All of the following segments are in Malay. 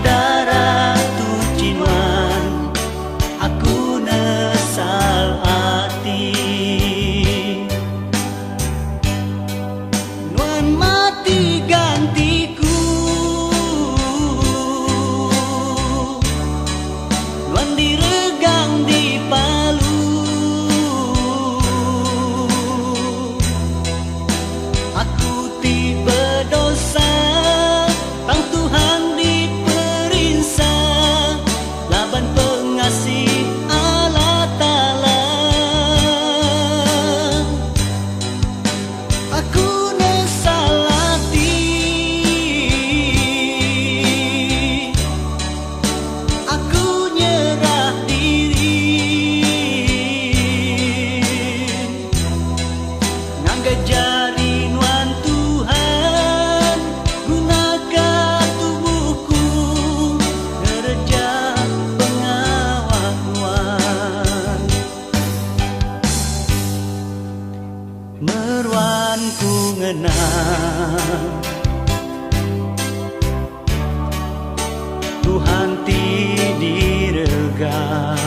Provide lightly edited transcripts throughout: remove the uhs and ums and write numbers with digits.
darah tu cinuan aku nesal hati nuan mati gantiku nuan diregang di palu aku tiba dosa tang Tuhan diperiksa laban pengasih Allah Ta'ala aku nesal hati aku nyerah diri ngangga jari nuan Tuhan gunakan meruan ku ngenang Tuhan ti diregang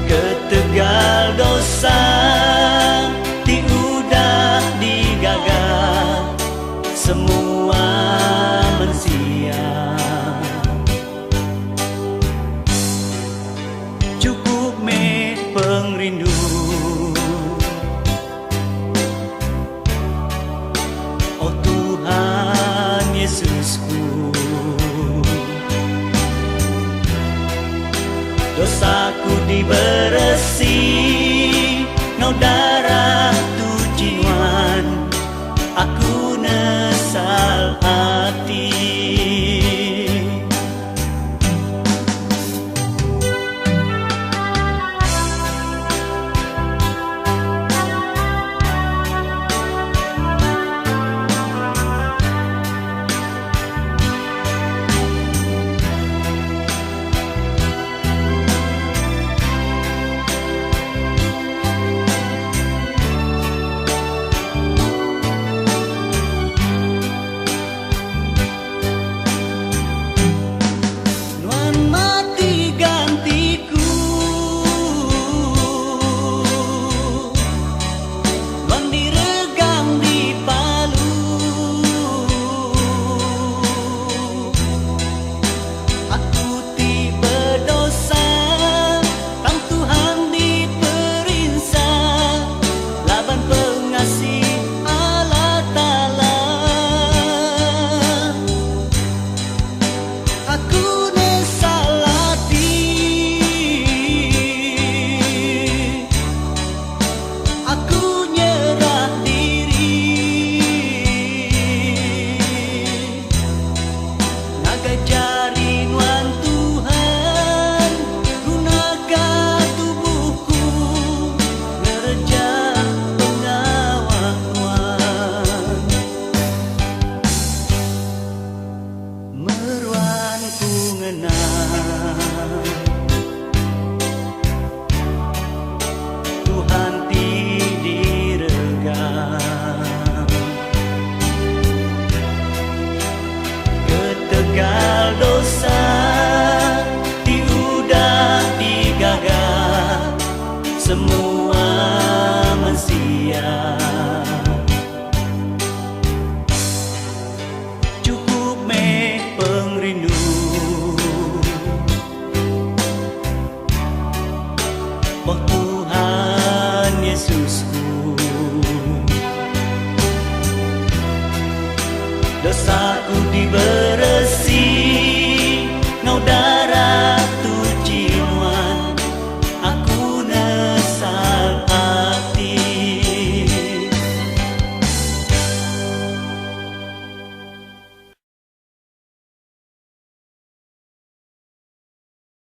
ketegal dosa ti udah digagah semua manusia cukup me pengrindu oh Tuhan Yesusku dosaku diberesi ngau darah tu cinuan aku nesal hati Tuhan ti diregang ketegal dosa ti udah digagah semua manusia cukup me pengrindu oh Tuhan Yesusku dosaku diberkati